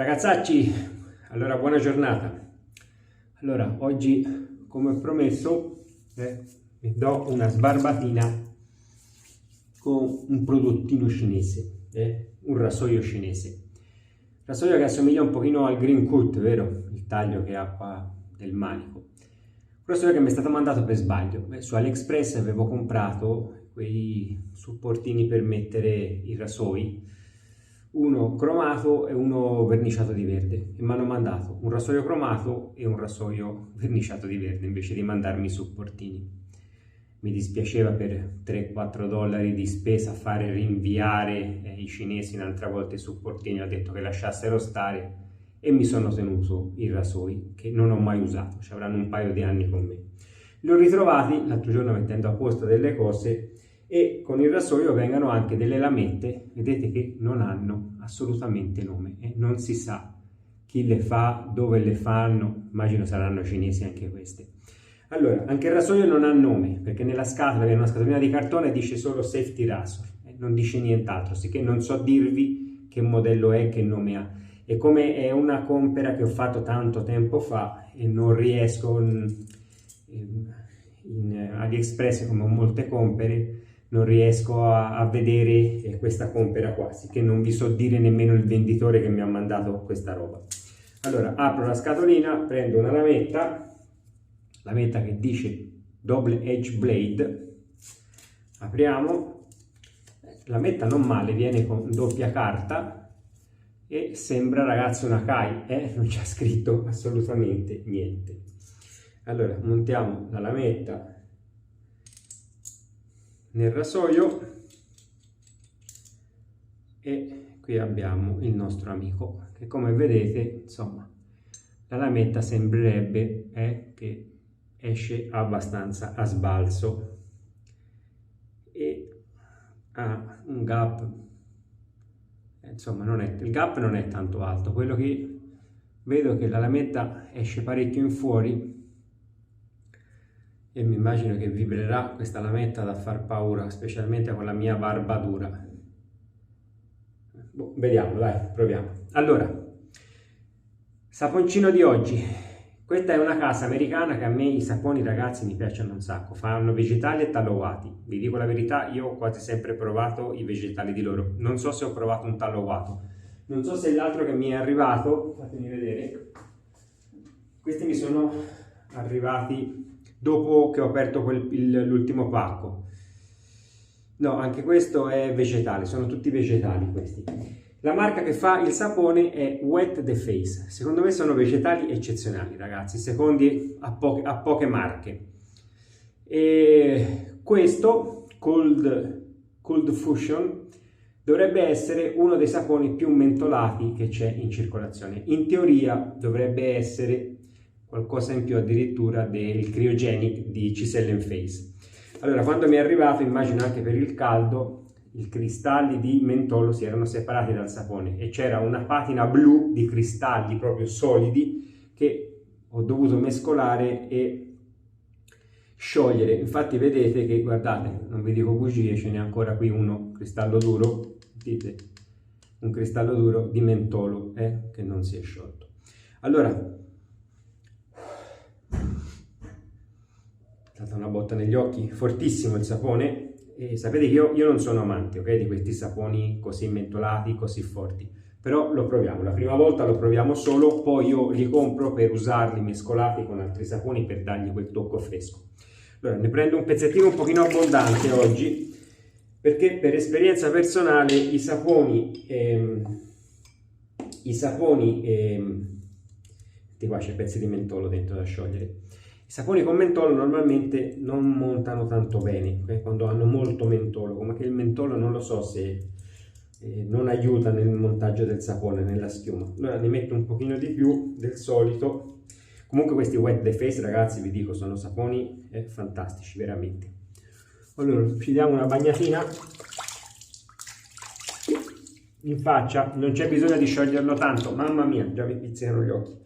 Ragazzacci, allora buona giornata. Allora, oggi, come promesso, vi do una sbarbatina con un prodottino cinese, un rasoio cinese. Rasoio che assomiglia un pochino al Green Cut, vero? Il taglio che ha qua del manico. Un rasoio che mi è stato mandato per sbaglio. Su AliExpress avevo comprato quei supportini per mettere i rasoi, uno cromato e uno verniciato di verde, e mi hanno mandato un rasoio cromato e un rasoio verniciato di verde invece di mandarmi i supportini. Mi dispiaceva per 3-4 dollari di spesa fare rinviare i cinesi un'altra volta i supportini. Ho detto che lasciassero stare e mi sono tenuto i rasoi che non ho mai usato, ci avranno un paio di anni con me. Li ho ritrovati l'altro giorno mettendo a posto delle cose, e con il rasoio vengono anche delle lamette, vedete, che non hanno assolutamente nome e non si sa chi le fa, dove le fanno. Immagino saranno cinesi anche queste. Allora, anche il rasoio non ha nome, perché nella scatola, viene una scatolina di cartone, dice solo Safety Razor, non dice nient'altro, sicché non so dirvi che modello è, che nome ha. E come è una compera che ho fatto tanto tempo fa e non riesco in AliExpress, come ho molte compere, non riesco a vedere questa compera qua, sicché non vi so dire nemmeno il venditore che mi ha mandato questa roba. Allora, apro la scatolina, prendo una lametta che dice Double Edge Blade, apriamo, lametta non male, viene con doppia carta e sembra, ragazzi, una Kai, non c'è scritto assolutamente niente. Allora, montiamo la lametta nel rasoio e qui abbiamo il nostro amico che, come vedete, insomma, la lametta sembrerebbe che esce abbastanza a sbalzo e ha un gap, insomma il gap non è tanto alto. Quello che vedo è che la lametta esce parecchio in fuori e mi immagino che vibrerà questa lametta da far paura, specialmente con la mia barba dura. Vediamo, dai, proviamo. Allora, saponcino di oggi. Questa è una casa americana che a me i saponi, ragazzi, mi piacciono un sacco. Fanno vegetali e tallowati. Vi dico la verità, io ho quasi sempre provato i vegetali di loro. Non so se ho provato un tallowato. Non so se l'altro che mi è arrivato, fatemi vedere, questi mi sono arrivati dopo che ho aperto l'ultimo pacco. No, anche questo è vegetale, sono tutti vegetali questi. La marca che fa il sapone è Wet the Face. Secondo me sono vegetali eccezionali, ragazzi, secondi a poche marche. E questo Cold Fusion dovrebbe essere uno dei saponi più mentolati che c'è in circolazione. In teoria dovrebbe essere qualcosa in più addirittura del Cryogenic di Chisel & Face. Allora, quando mi è arrivato, immagino anche per il caldo, i cristalli di mentolo si erano separati dal sapone e c'era una patina blu di cristalli proprio solidi che ho dovuto mescolare e sciogliere. Infatti vedete che, guardate, non vi dico bugie, ce n'è ancora qui uno cristallo duro, dite, un cristallo duro di mentolo che non si è sciolto. Allora, è stata una botta negli occhi, fortissimo il sapone. E sapete che io non sono amante, ok, di questi saponi così mentolati, così forti, però lo proviamo. La prima volta lo proviamo solo, poi io li compro per usarli mescolati con altri saponi per dargli quel tocco fresco. Allora, ne prendo un pezzettino un pochino abbondante oggi, perché per esperienza personale i saponi di qua c'è pezzi di mentolo dentro da sciogliere. I saponi con mentolo normalmente non montano tanto bene, quando hanno molto mentolo, come che il mentolo non lo so se non aiuta nel montaggio del sapone, nella schiuma. Allora ne metto un pochino di più del solito. Comunque questi Wet the Face, ragazzi, vi dico, sono saponi fantastici, veramente. Allora ci diamo una bagnatina in faccia, non c'è bisogno di scioglierlo tanto, mamma mia, già mi pizzicano gli occhi.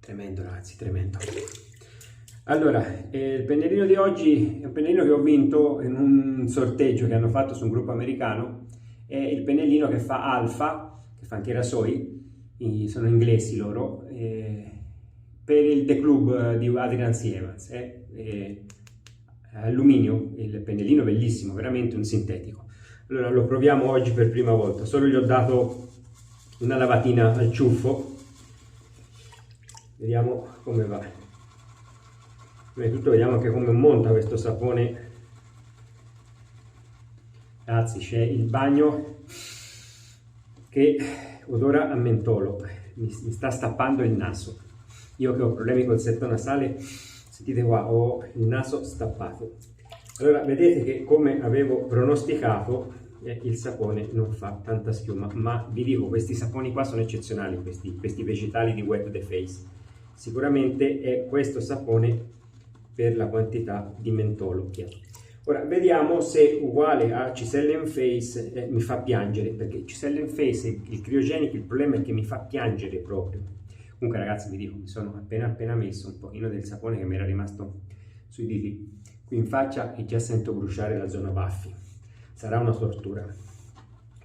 Tremendo, ragazzi, tremendo. Allora, il pennellino di oggi è un pennellino che ho vinto in un sorteggio che hanno fatto su un gruppo americano e il pennellino che fa Alfa, che fa anche i rasoi, sono inglesi loro, per il The Club di Adrian C. Evans. Alluminio, il pennellino bellissimo, veramente un sintetico. Allora lo proviamo oggi per prima volta, solo gli ho dato una lavatina al ciuffo, vediamo come va. Prima di tutto vediamo anche come monta questo sapone. Ragazzi, c'è il bagno che odora a mentolo, mi sta stappando il naso. Io che ho problemi col setto nasale, sentite qua, ho il naso stappato. Allora vedete che, come avevo pronosticato, il sapone non fa tanta schiuma, ma vi dico, questi saponi qua sono eccezionali, questi vegetali di Wet the Face. Sicuramente è questo sapone per la quantità di mentolo che ha. Ora vediamo se uguale a Ciselle Face mi fa piangere, perché Ciselle Face, il Cryogenic, il problema è che mi fa piangere proprio. Comunque ragazzi, vi dico, mi sono appena messo un pochino del sapone che mi era rimasto sui diti qui in faccia e già sento bruciare la zona baffi. Sarà una tortura.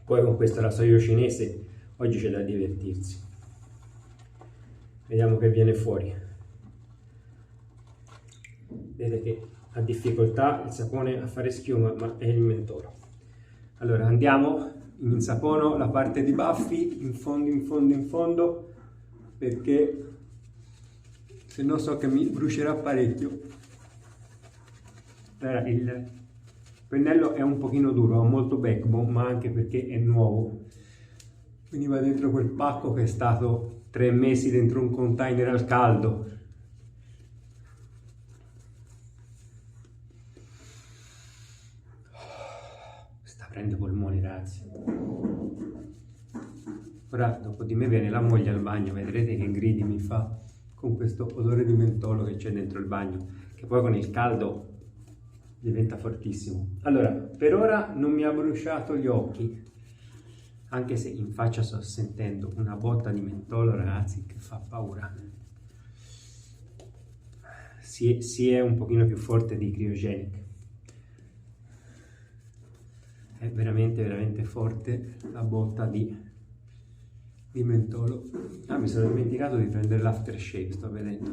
Poi con questo rasoio cinese oggi c'è da divertirsi. Vediamo che viene fuori. Vedete che ha difficoltà il sapone a fare schiuma, ma è il mentolo. Allora andiamo, insapono la parte di baffi in fondo, perché se no so che mi brucerà parecchio. Allora, il pennello è un pochino duro, ha molto backbone, ma anche perché è nuovo, quindi va dentro quel pacco che è stato 3 mesi dentro un container al caldo. Sta prendendo polmoni, ragazzi. Ora dopo di me viene la moglie al bagno, vedrete che gridi mi fa con questo odore di mentolo che c'è dentro il bagno, che poi con il caldo diventa fortissimo. Allora, per ora non mi ha bruciato gli occhi, anche se in faccia sto sentendo una botta di mentolo, ragazzi, che fa paura. Si è un pochino più forte di Cryogenic. È veramente forte la botta di mentolo. Ah, mi sono dimenticato di prendere l'aftershave, sto vedendo.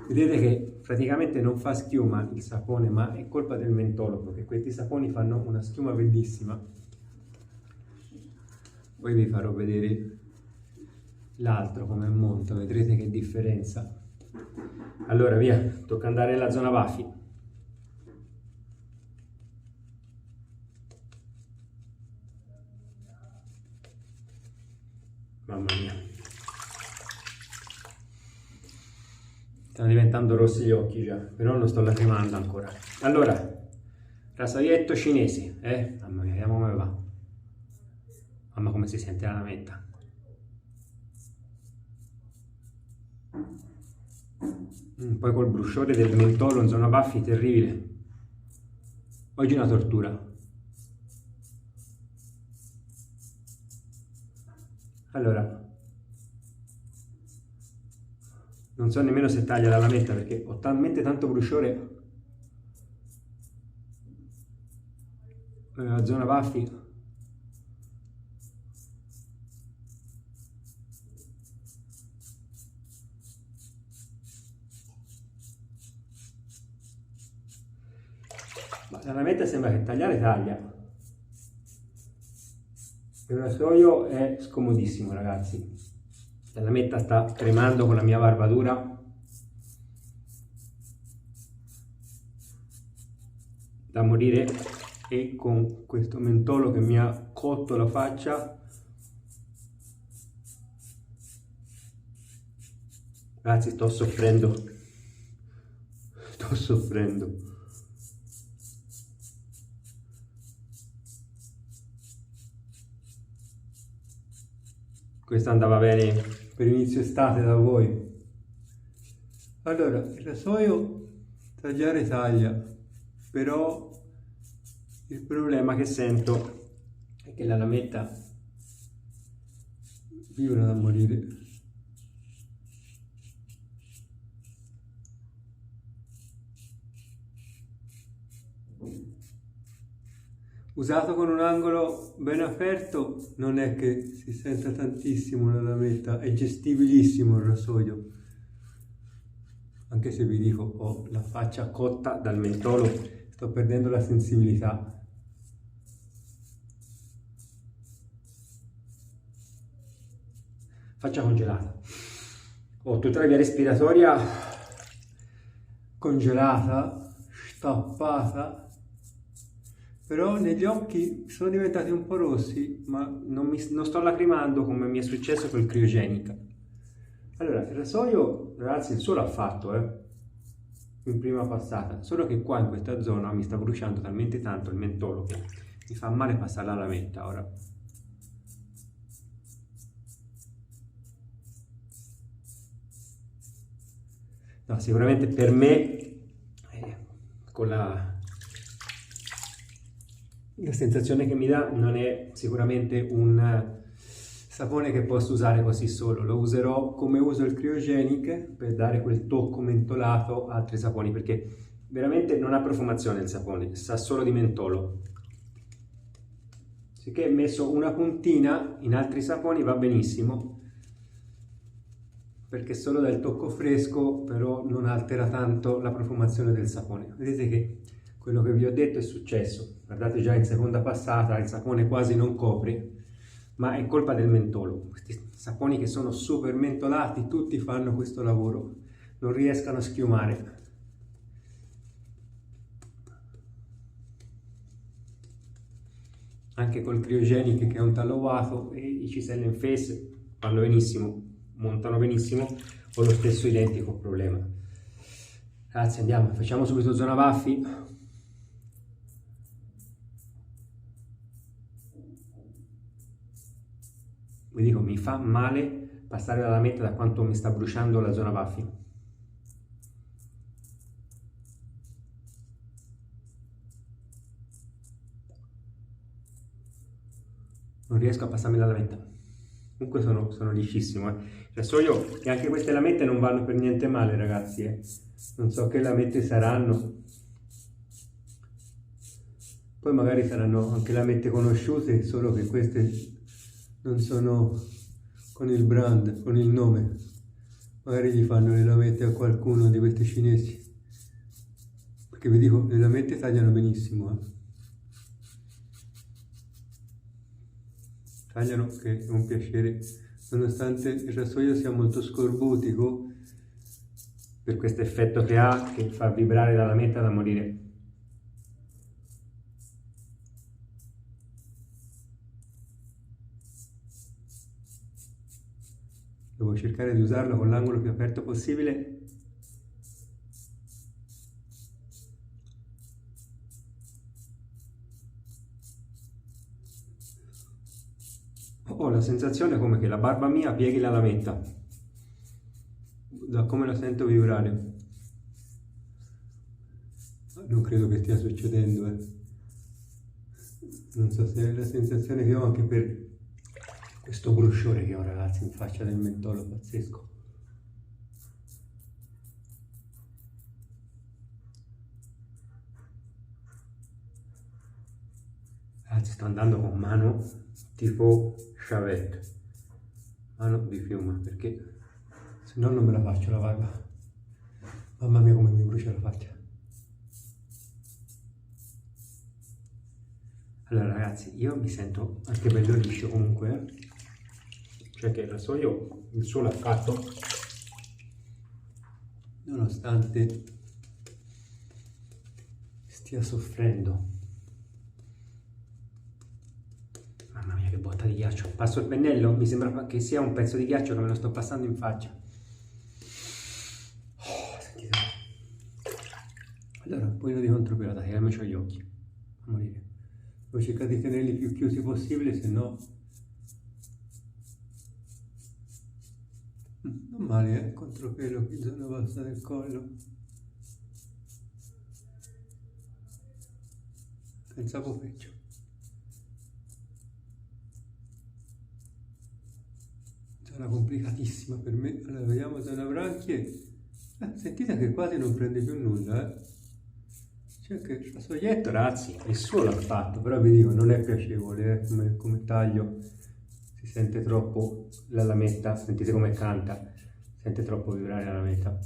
Vedete che praticamente non fa schiuma il sapone, ma è colpa del mentolo, perché questi saponi fanno una schiuma bellissima. Poi vi farò vedere l'altro come monta, vedrete che differenza. Allora via, tocca andare nella zona baffi. Mamma mia, stanno diventando rossi gli occhi già, però non sto lacrimando ancora. Allora, rasoietto cinese, mamma mia, vediamo come va. Mamma, come si sente la lametta. Poi col brusciore del mentolo in zona baffi, terribile. Oggi è una tortura. Allora, non so nemmeno se taglia la lametta perché ho talmente tanto bruciore nella zona baffi. Ma la lametta sembra che tagliare taglia. Il rasoio è scomodissimo, ragazzi. La lametta sta tremando con la mia barbatura. Da morire, e con questo mentolo che mi ha cotto la faccia. Ragazzi, sto soffrendo. Sto soffrendo. Questo andava bene per inizio estate da voi. Allora, il rasoio tagliare taglia, però il problema che sento è che la lametta vibra da morire. Usato con un angolo ben aperto non è che si senta tantissimo la lametta, è gestibilissimo il rasoio. Anche se vi dico, ho la faccia cotta dal mentolo, sto perdendo la sensibilità. Faccia congelata. Ho tutta la via respiratoria congelata, stappata, però negli occhi sono diventati un po' rossi, ma non sto lacrimando come mi è successo col criogenica. Allora, il rasoio, ragazzi, il suo l'ha fatto, in prima passata, solo che qua in questa zona mi sta bruciando talmente tanto il mentolo che mi fa male passare la lametta ora. No, sicuramente per me, con la sensazione che mi dà, non è sicuramente un sapone che posso usare così solo. Lo userò come uso il Cryogenic per dare quel tocco mentolato a altri saponi, perché veramente non ha profumazione il sapone, sa solo di mentolo. Sicché messo una puntina in altri saponi va benissimo, perché solo dà il tocco fresco, però non altera tanto la profumazione del sapone. Vedete che quello che vi ho detto è successo. Guardate, già in seconda passata il sapone quasi non copre, ma è colpa del mentolo. Questi saponi che sono super mentolati, tutti fanno questo lavoro, non riescono a schiumare. Anche col Cryogenic, che è un tallovato, e i Cisellen Face vanno benissimo, montano benissimo, ho lo stesso identico problema. Ragazzi, andiamo, facciamo subito zona baffi. Vi dico, mi fa male passare la lametta da quanto mi sta bruciando la zona baffi. Non riesco a passarmi la lametta. Comunque sono liscissimo, Il rasoio e anche queste lamette non vanno per niente male, ragazzi, Non so che lamette saranno. Poi magari saranno anche lamette conosciute, solo che queste non sono con il brand, con il nome. Magari gli fanno le lamette a qualcuno di questi cinesi. Perché vi dico, le lamette tagliano benissimo, Tagliano, che è un piacere, nonostante il rasoio sia molto scorbutico, per questo effetto che ha, che fa vibrare la lametta da morire. Devo cercare di usarlo con l'angolo più aperto possibile. Ho la sensazione come che la barba mia pieghi la lametta, da come la sento vibrare. Non credo che stia succedendo, Non so se è la sensazione che ho anche per questo brusciore che ho, ragazzi, in faccia del mentolo, pazzesco. Ragazzi, sto andando con mano tipo Chavette, mano di piuma, perché se no non me la faccio la barba. Mamma mia come mi brucia la faccia. Allora ragazzi, io mi sento anche bello liscio comunque, Cioè che il rasoio il suo l'ha fatto, nonostante stia soffrendo. Mamma mia che botta di ghiaccio. Passo il pennello, mi sembra che sia un pezzo di ghiaccio che me lo sto passando in faccia. Sentite. Allora, poi di contropiota, tiriamoci agli occhi. A morire. Devo cercare di tenerli più chiusi possibile, se no... Non male, Contropelo qui, zona bassa del collo. Pensavo peggio. Zona complicatissima per me. Allora, vediamo zona branchie. Sentite che quasi non prende più nulla, Cioè che il fazzoietto, ragazzi, nessuno l'ha fatto, però vi dico, non è piacevole, come taglio. Si sente troppo la lametta, sentite come canta, sente troppo vibrare la lametta.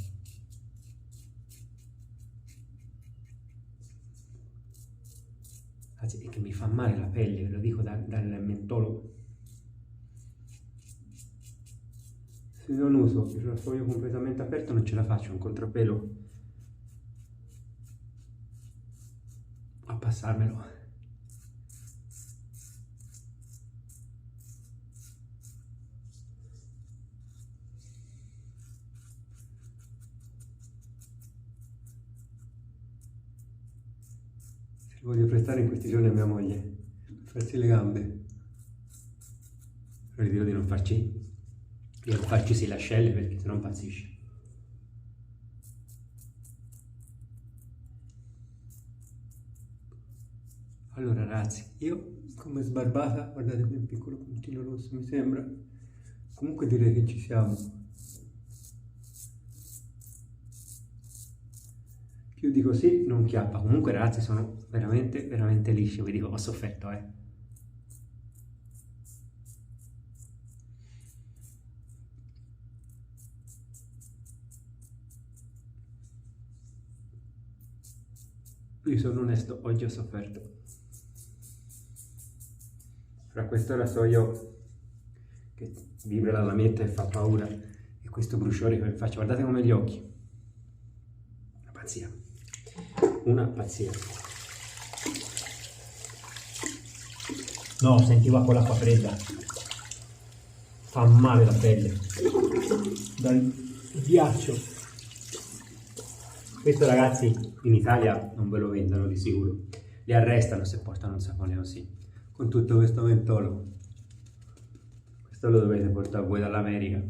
Anzi, è che mi fa male la pelle, ve lo dico dal mentolo. Se non uso il rasoio completamente aperto non ce la faccio, un contrapelo a passarmelo. Se lo voglio prestare in questi giorni a mia moglie, farsi le gambe. Però gli dico di non farci sì le ascelle perché sennò impazzisce. Allora ragazzi, io come sbarbata, guardate qui un piccolo puntino rosso mi sembra, comunque direi che ci siamo. Più di così non chiappa, comunque ragazzi sono veramente lisci, vi dico, ho sofferto Io sono onesto, oggi ho sofferto. Fra questo rasoio che vibra la lametta e fa paura e questo bruciore che faccio, guardate come gli occhi. Una pazzia. Una pazzia. No, sentivo con l'acqua fredda. Fa male la pelle. Dal ghiaccio. Questo ragazzi in Italia non ve lo vendono di sicuro. Li arrestano se portano un sapone così. Con tutto questo mentolo. Questo lo dovete portare voi dall'America.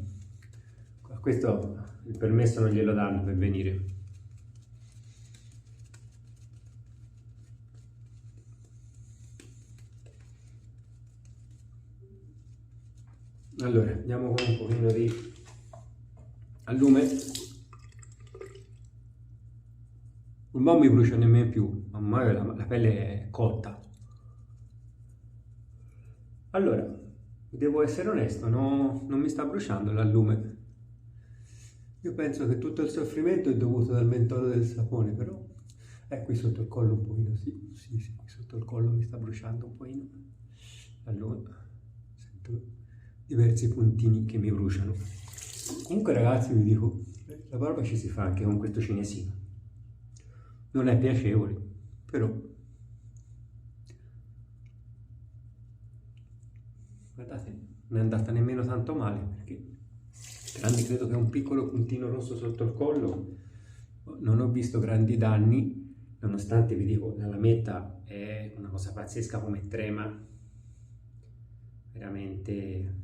Questo il permesso non glielo danno per venire. Allora, andiamo con un pochino di allume. Non mi brucia nemmeno più, ormai la pelle è cotta. Allora, devo essere onesto, non mi sta bruciando l'allume. Io penso che tutto il soffrimento è dovuto dal mentolo del sapone, però qui sotto il collo un pochino, sì, qui sotto il collo mi sta bruciando un pochino. Allora, sento diversi puntini che mi bruciano. Comunque ragazzi vi dico, la barba ci si fa anche con questo cinesino. Non è piacevole, però guardate, non è andata nemmeno tanto male, perché tranne credo che un piccolo puntino rosso sotto il collo, non ho visto grandi danni, nonostante vi dico, la lametta è una cosa pazzesca come trema, veramente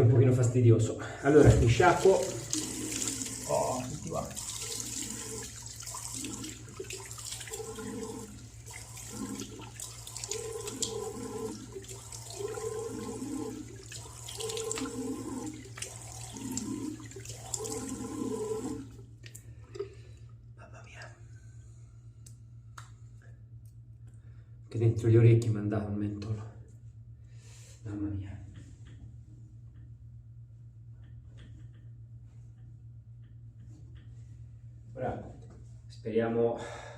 un pochino fastidioso. Allora, mi sciacquo. Oh, senti qua. Che dentro gli orecchi mi è andato un mentolo, mamma mia. Ora speriamo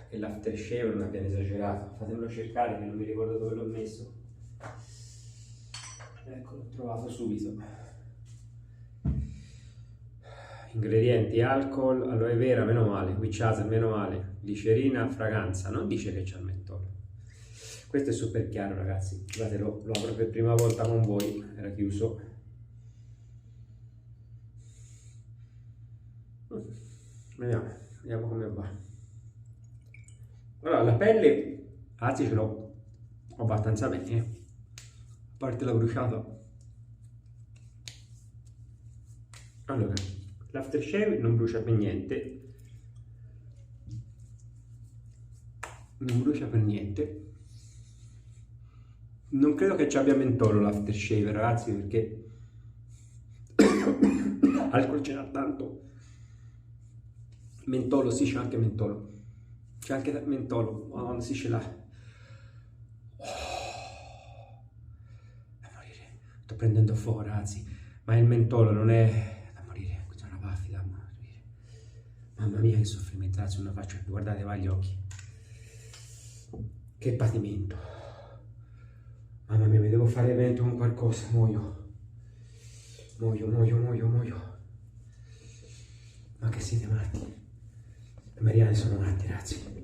che l'aftershave non abbia esagerato, fatemelo cercare che non mi ricordo dove l'ho messo. Ecco, l'ho trovato subito. Ingredienti: alcol, aloe vera, meno male, witch hazel, meno male, glicerina, fragranza, non dice che c'è il mentolo. Questo è super chiaro ragazzi, guardate, lo apro per prima volta con voi, era chiuso. Vediamo come va. Allora, la pelle, ragazzi, ce l'ho abbastanza bene, a parte la bruciata. Allora, l'aftershave non brucia per niente, non brucia per niente. Non credo che ci abbia mentolo l'aftershave ragazzi, perché alcol ce n'ha tanto. Mentolo, sì, c'è anche mentolo. c'è anche il mentolo, madonna si ce l'ha. Da morire, sto prendendo fuoco ragazzi, ma il mentolo non è da morire, questa è una baffia da morire. Mamma mia che soffrimento, ragazzi, non la faccio più, guardate va gli occhi. Che patimento. Mamma mia, mi devo fare evento con qualcosa, muoio. Ma che siete matti? I mariani sono matti, ragazzi.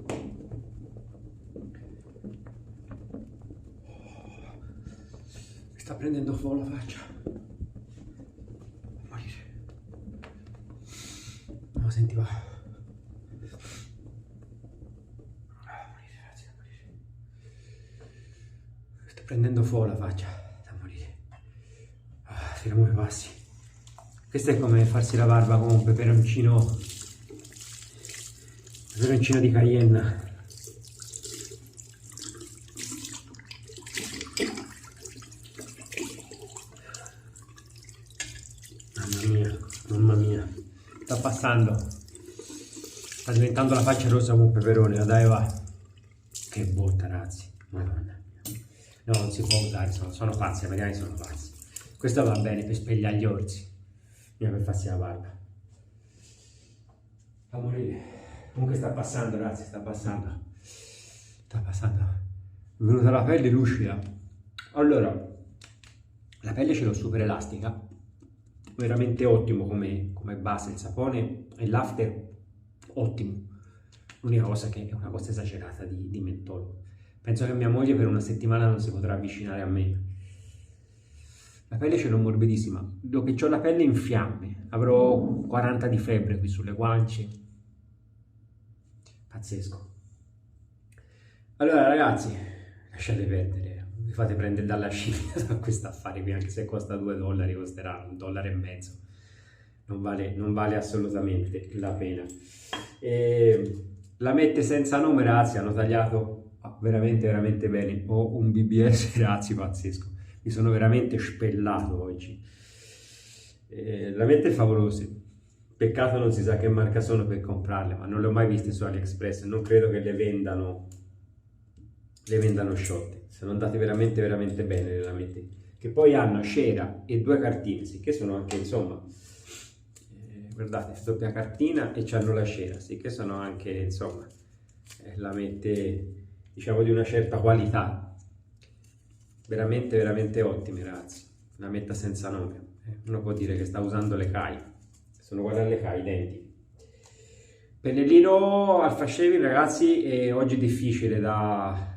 Mi sta prendendo fuoco la faccia. A morire. No, senti, va. A morire, ragazzi, a morire. Mi sta prendendo fuoco la faccia. Da morire. Finiamo i passi. Questo è come farsi la barba con un peperoncino di Cayenne. Mamma mia, sta passando, sta diventando la faccia rosa con un peperone, dai va, che botta ragazzi, madonna, no non si può usare, sono pazzi, magari sono pazzi, questo va bene per spegliare gli orsi, per farsi la barba, fa morire, comunque sta passando ragazzi, sta passando, è venuta la pelle lucida. Allora, la pelle ce l'ho super elastica, veramente ottimo come base il sapone, e l'after ottimo. L'unica cosa che è una cosa esagerata di mentolo. Penso che mia moglie per una settimana non si potrà avvicinare a me. La pelle ce l'ho morbidissima, do che ho la pelle in fiamme, avrò 40 di febbre qui sulle guance, pazzesco. Allora ragazzi, lasciate perdere, vi fate prendere dalla scimmia da questo affare qui, anche se costa $2, costerà $1,50, non vale assolutamente la pena. La mette senza nome ragazzi, hanno tagliato veramente bene, ho un BBS ragazzi pazzesco, mi sono veramente spellato oggi. La mette favolose, peccato non si sa che marca sono per comprarle, ma non le ho mai viste su AliExpress, non credo che le vendano sciotte, sono andate veramente bene le lamette, che poi hanno cera e 2 cartine, sì che sono anche insomma, guardate, doppia cartina e c'hanno la cera, sì che sono anche insomma, lamette diciamo di una certa qualità, veramente ottime ragazzi, lametta senza nome, uno può dire che sta usando le Kai, sono uguali alle Kai, identiche. Pennellino alpha shaving ragazzi, oggi è difficile da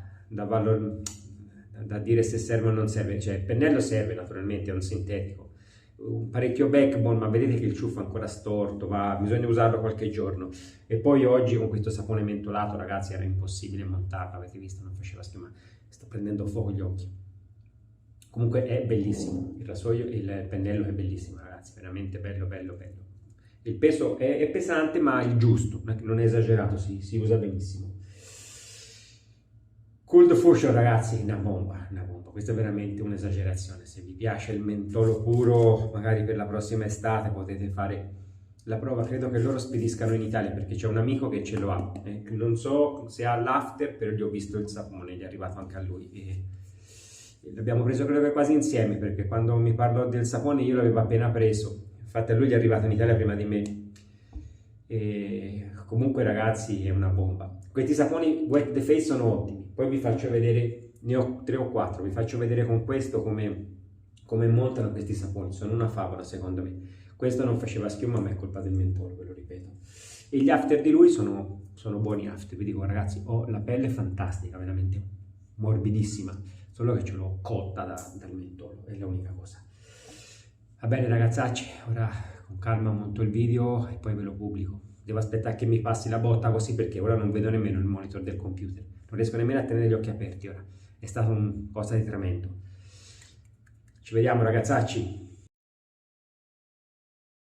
dire se serve o non serve, cioè il pennello serve naturalmente, è un sintetico, un parecchio backbone, ma vedete che il ciuffo è ancora storto, bisogna usarlo qualche giorno, e poi oggi con questo sapone mentolato ragazzi era impossibile montarlo, avete visto, non faceva schema, sto prendendo fuoco gli occhi. Comunque è bellissimo, il rasoio e il pennello è bellissimo ragazzi, veramente bello. Il peso è pesante ma il giusto, non è esagerato, si usa benissimo. Cold Fusion ragazzi, una bomba, questa è veramente un'esagerazione. Se vi piace il mentolo puro, magari per la prossima estate potete fare la prova, credo che loro spediscano in Italia perché c'è un amico che ce lo ha, non so se ha l'after, però gli ho visto il sapone, gli è arrivato anche a lui e l'abbiamo preso credo che quasi insieme, perché quando mi parlò del sapone io l'avevo appena preso, infatti a lui gli è arrivato in Italia prima di me. E comunque ragazzi è una bomba. Questi saponi Wet the Face sono ottimi, poi vi faccio vedere, ne ho 3 o 4, vi faccio vedere con questo come montano questi saponi, sono una favola secondo me. Questo non faceva schiuma ma è colpa del mentolo, ve lo ripeto. E gli after di lui sono buoni after, vi dico ragazzi, ho la pelle fantastica, veramente morbidissima, solo che ce l'ho cotta dal mentolo, è l'unica cosa. Va bene ragazzacci, ora con calma monto il video e poi ve lo pubblico. Devo aspettare che mi passi la botta così perché ora non vedo nemmeno il monitor del computer. Non riesco nemmeno a tenere gli occhi aperti ora. È stato un cosa di tremendo. Ci vediamo ragazzacci.